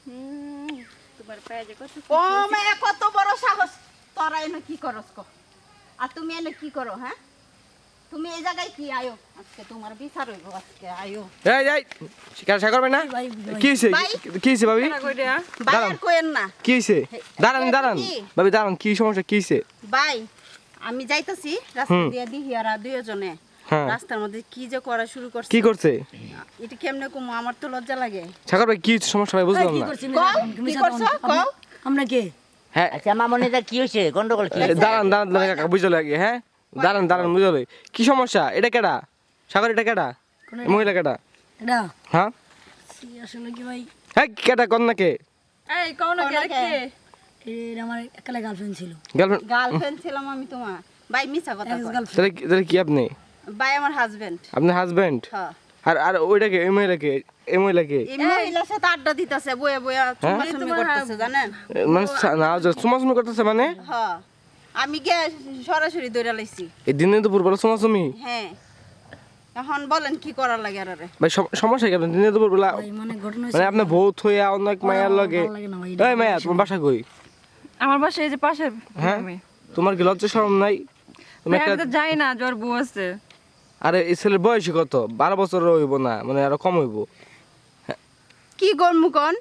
তোমার পায়ে যে কত ও মেয়ে কত বড় সাহস তোরা এনে কি করস কো আর তুমি এনে কি করো হ্যাঁ তুমি এই জায়গায় কি আয়ো আজকে তোমার বিচার হইব আজকে আয়ো এই এই শিকার শিকার করবে না কি হইছে কি হইছে ভাবি বাইরে কোয়েন না কি হইছে দাঁড়ান দাঁড়ান ভাবি দাঁড়ান কি সমস্যা কি হইছে ভাই আমি যাইতাছি রাস্তা দিয়ে দিহি আর দুইজনে হ্যাঁ রাস্তার মধ্যে কি যে করা শুরু করছে কি করছে এটা কেমনে কম আমার তো লজ্জা লাগে শিকার ভাই কি সমস্যা ভাই বুঝলাম না কি করছো কও আমরা কে হ্যাঁ আচ্ছা মামনিদা কি হইছে গন্ডগোল কি দাঁড়ান দাঁড়ান দাঁড়ান কাকা বুঝলো লাগে হ্যাঁ দাঁড়ান দাঁড়ান বুঝলো কি সমস্যা এটা কেডা সাগর এটা কেডা মহিলা কেডা এটা হ্যাঁ আসলে কি ভাই হ্যাঁ কেডা কন্যা কে এই কোন কে এটা আমার একলা গার্লফ্রেন্ড ছিল গার্লফ্রেন্ড গার্লফ্রেন্ড ছিলাম আমি তোমার ভাই মিছা কথা কয় তাহলে কি আপনি ভাই আমার হাজবেন্ড আপনার হাজবেন্ড হ্যাঁ আর আর ওইটাকে এই মহিলাকে এই মহিলাকে এই মহিলার সাথে আড্ডা দিতেছে বয়ে বয়ে চুমাচুমি করতেছে জানেন মানে না চুমাচুমি করতেছে মানে হ্যাঁ আমি গিয়ে সরাসরি দৌড়া লাইছি এই দিনে দুপুর বেলা চুমাচুমি হ্যাঁ এখন বলেন কি করার লাগে আর ভাই সমস্যা কি আপনার দিনে দুপুর বেলা ভাই মানে ঘটনা মানে আপনার বউ থইয়া অনেক মায়ের লগে ভালো লাগে না ভাই এই মায়া তোমার বাসা কই আমার বাসা এই যে পাশে হ্যাঁ তোমার কি লজ্জা শরম নাই তুমি আমি একটা তো যাই না জ্বর বউ আছে আরে এই ছেলের বয়স কত 12 বছর হইব না মানে আরো কম হইব কি করমু কোন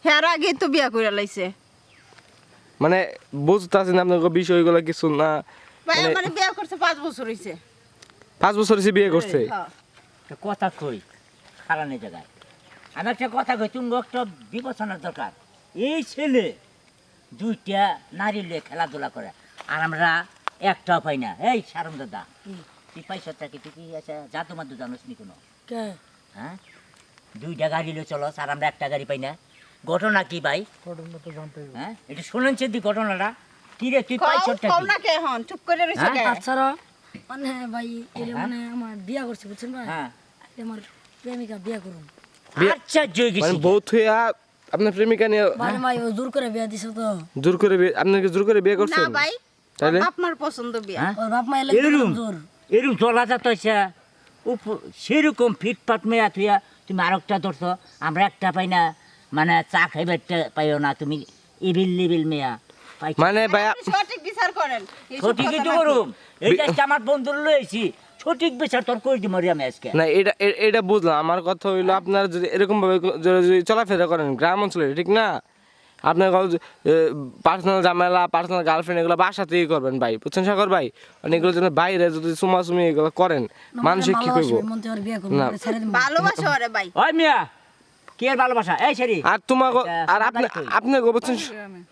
হের আগে তো বিয়া কইরা লাইছে মানে বুঝতাছেন আপনার বিষয়গুলো কিছু না ভাই আমার বিয়া করছে 5 বছর হইছে 5 বছর হইছে বিয়ে করছে হ্যাঁ কথা কই খারানে জায়গায় আমি একটা কথা কই তুমি একটা বিবেচনার দরকার এই ছেলে দুইটা নারী লিয়ে খেলাধুলা করে আর আমরা একটাও পাই না এই সারম দাদা তুই পয়সাটা কি তুই কি আছে জাদু মাদু জানোস নি কোনো কে হ্যাঁ দুইটা গাড়ি লিয়ে চলো আর আমরা একটা গাড়ি পাই না ঘটনা কি ভাই হ্যাঁ এটা শুনেন দি ঘটনাটা কি রে তুই পয়সাটা কম না কে এখন চুপ করে রইছে কে তাছাড়া মানে ভাই এটা মানে আমার বিয়া করছে বুঝছেন ভাই হ্যাঁ এটা আমার প্রেমিকা বিয়া করুন আচ্ছা জয় মানে গেছি বউ থইয়া আপনার প্রেমিকা নিয়ে মানে ভাই ও জোর করে বিয়া দিছে তো জোর করে আপনাকে জোর করে বিয়ে না করছেন ভাই তাইলে আপনার পছন্দ বিয়া হ্যাঁ? ওর বাপ মায়ের লাগে এরকম জোর এরকম চলা যাত সেরকম ফিটপাট মেয়া থুয়া তুমি আরেকটা ধরছো আমরা একটা পাই না মানে চা খাইবে একটা পাইও না তুমি ইবিল লিবিল মেয়া পাইছো। মানে ভাই আপনি সঠিক বিচার করেন এইসব সঠিক কথা কিছু বাদ করুম দিন। এই আজকে আমার বন্ধুর লয়েছি সঠিক বিচার তোর করে দিই মরি আমি আজকে না এটা বুঝলাম আমার কথা হইলো আপনারা যদি এরকম ভাবে যদি চলাফেরা করেন গ্রাম অঞ্চলে ঠিক না আপনার পার্সোনাল ঝামেলা পার্সোনাল গার্লফ্রেন্ড এগুলো বাসাতেই করবেন ভাই বুঝছেন সাগর ভাই মানে এগুলো যেন বাইরে যদি চুমাচুমি এগুলো করেন মানুষে কি করবো মন থেকে ওর বিয়া করবো না। ছেড়ে দিন ভালোবাসা ওরে ভাই ওই মিয়া কি এর ভালোবাসা এই সেরি আর তোমার আচ্ছা, আর আপনি কই? আপনি বুঝছেন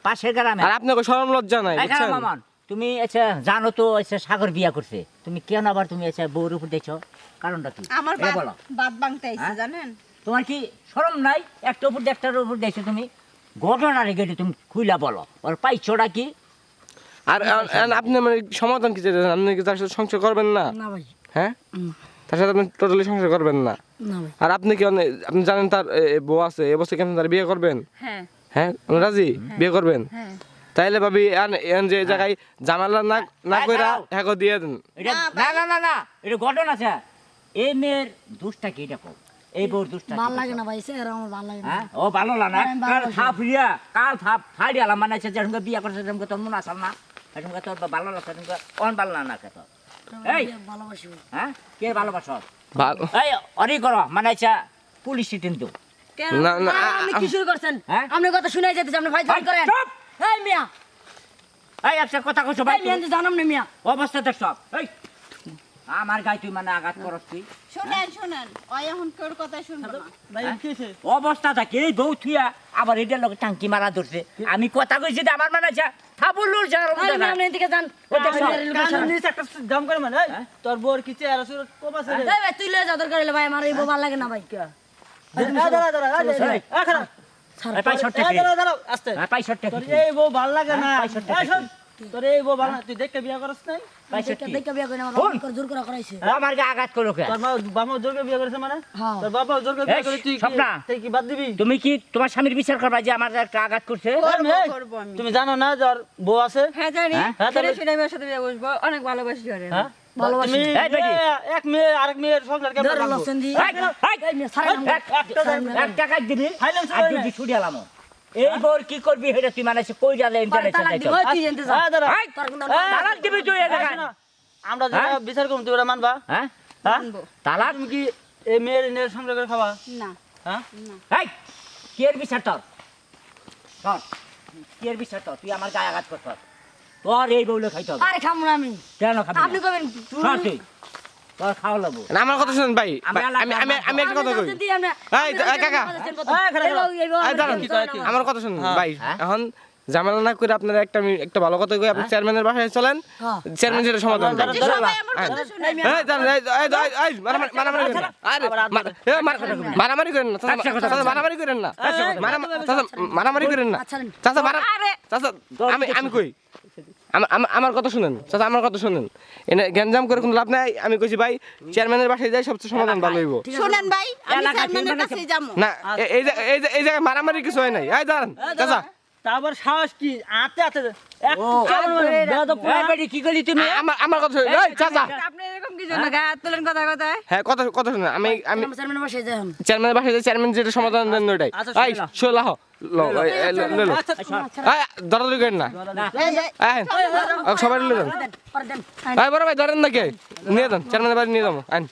পাশের গ্রামে আর আপনাকে শরম লজ্জা নাই এই খারাপ বুঝছেন মামান তুমি আচ্ছা জানো তো আচ্ছা সাগর বিয়া করছে তুমি কেন আবার তুমি আচ্ছা বউর উপর দেখছো কারণটা কি আমার এটা বলো বাদ বাংতে আইছে হ্যাঁ? জানেন তোমার কি শরম নাই একটা উপর একটার উপর দেখছো তুমি ঘটনা রেখে তুমি খুইলা বলো ওর পাইছোটা কি আর আপনি মানে সমাধান কি চাইছেন আপনি কি তার সাথে সংসার করবেন না না ভাই হ্যাঁ তার সাথে আপনি টোটালি সংসার করবেন না না ভাই আর আপনি কি আপনি জানেন তার বউ আছে এবছর কেন তার বিয়ে করবেন হ্যাঁ হ্যাঁ আপনি রাজি বিয়ে করবেন হ্যাঁ তাইলে ভাবি যে জায়গায় জামালা না না কইরা হ্যাঁ দিয়ে দেন এটা না না না না এটা ঘটনা আছে এই মেয়ের দুষ্টা কি এটা কো এই বউর দুষ্টা ভাল লাগে না ভাই স্যার আমার ভাল লাগে না হ্যাঁ ও ভালো না কাল থাপ রিয়া কাল থাপ ফাড়িয়ালাম মানে আছে যেরকম বিয়া করছে যেরকম তোর মন আসাল না এরকম তোর ভালো লাগছে এরকম অন ভালো না কে তো এই ভালোবাসি ভাই। হ্যাঁ কে ভালোবাসো ভালো এই অরি করো মানে আছে পুলিশ কিন্তু না না আপনি কি শুরু করছেন হ্যাঁ? আপনি কথা শুনাই যেতেছে আপনি ভাই ফোন করেন চুপ! এই মিয়া এই একটা কথা কইছো ভাই এই মিয়া তো জানাম না মিয়া অবস্থা দেখ সব এই আমার গায়ে তুই মানে আঘাত করস তুই শুনেন শুনেন ওই এখন তোর কথা শুনবো না হ্যাঁ? অবস্থা থাকে এই বউ থুয়া আবার এটার লোক টাঙ্কি মারা ধরছে আমি কথা কইছি যে আমার মানে থাবুল্লুর যার এই মিয়া আপনি এদিকে যান তোর বোর কি চেহারা সুরত কমা ছেলে এই ভাই তুই লয়ে যা দরকার হলে ভাই আমার এই বউ ভাল লাগে না ভাই পাই শর্টে আস্তে পাই শর্টে তোর এই বউ ভাল লাগে না হ্যাঁ, পয়সা এই শোন, তোর এই বউ ভাল না তুই দেখে বিয়া করছ নাই পাই দেখে শর্টে দেখে বিয়া করে আমার শোন। জোর করে করাইছে আমার গায়ে আঘাত করো কে তোর মা বাবা জোরকে বিয়া করেছে মানে হ্যাঁ তোর বাবা জোরকে বিয়া এই, করে তুই স্বপ্না। তুই কি বাদ দিবি তুমি কি তোমার স্বামীর বিচার করবা যে আমার একটা আঘাত করছে করবো এই, করবো আমি তুমি জানো না যার বউ আছে হ্যাঁ জানি হ্যাঁ? হ্যাঁ, ছেলে তাহলে- শুনে আমার সাথে বিয়ে বসবো অনেক ভালোবাসি করে হ্যাঁ ভালোবাসি। তুমি এই, বেটি। এক মেয়ে আরেক মেয়ের সংসার কেমন ধর রাখবো? লসেন দি এই, এই, এই মিয়া সারা নাম এক টাকা দিবি ফাইনান্স আর যদি ছুটি আলাম এই বোর কি করবি সেটা তুই মানে কই যাবে ইন্টারনেটে তালাক দিব যাইতো তুই জানতে যা হ্যাঁ দাঁড়া এই, তোর কোনো তালাক দিবি তুই এই জায়গায়? আমরা যেটা বিচার করব তুই ওটা মানবা হ্যাঁ হ্যাঁ মানবো। তালাক তুমি কি এই মেয়ের নিয়ে সংসার করে খাবা না হ্যাঁ এই কি এর বিচার তোর তোর কি এর বিচার তোর তুই আমার গায়ে আঘাত করছ তোর এই বউলে খাইতে হবে আরে খামু না আমি কেন খাবি আপনি কবেন সর তুই তোর খাওয়া লাগবো না, আমার কথা শুনেন ভাই আমরা ভাই, আমি আমি আমি একটা কথা কই এই কাকা এই দাঁড়ান আমার কথা শুনুন ভাই হ্যাঁ? এখন ঝামেলা না করে আপনারা একটা ভালো কথা কই আপনি চেয়ারম্যানের বাসায় চলেন হ্যাঁ। চেয়ারম্যান যেটা সমাধান করেন যে সবাই আমার কথা শুনে এই দাঁড়ান এই মারামারি করেন না আরে মারামারি করেন না চাচা মারামারি করেন না মারামারি করেন না চাচা চাচা আমি কই আমার কথা শুনেন চাচা আমার কথা শুনেন এনে গ্যাঞ্জাম করে কোনো লাভ নাই আমি কইছি ভাই চেয়ারম্যানের বাসায় যাই সবচেয়ে সমাধান ভালো হইব শুনেন ভাই আমি এলাকা চেয়ারম্যানের ঠিক কাছে যাবো না এই জায়গায় মারামারি কিছু হয় নাই এই দাঁড়ান চাচা তারপর সাহস কি আতে আতে ও এই বেটি কি করলি তুমি আমার কথা শুনেন এই চাচা আপনি এরকম কি জন্য গায়ে হাত তোলেন কথায় কথায় হ্যাঁ কথা শুনেন আমি চেয়ারম্যানের বাসায় যাই আমি। চেয়ারম্যানের বাসায় যাই চেয়ারম্যান যেটা সমাধান দেন ওইটাই আচ্ছা, এই শুনলাম। শোলাহ লো লো আচ্ছা এই দরাদরি করেন না এই সবাই নিয়ে যান পরে দেন এই বড় ভাই ধরেন নাকি নিয়ে যান চেয়ারম্যানের বাড়ি নিয়ে যাবো আইন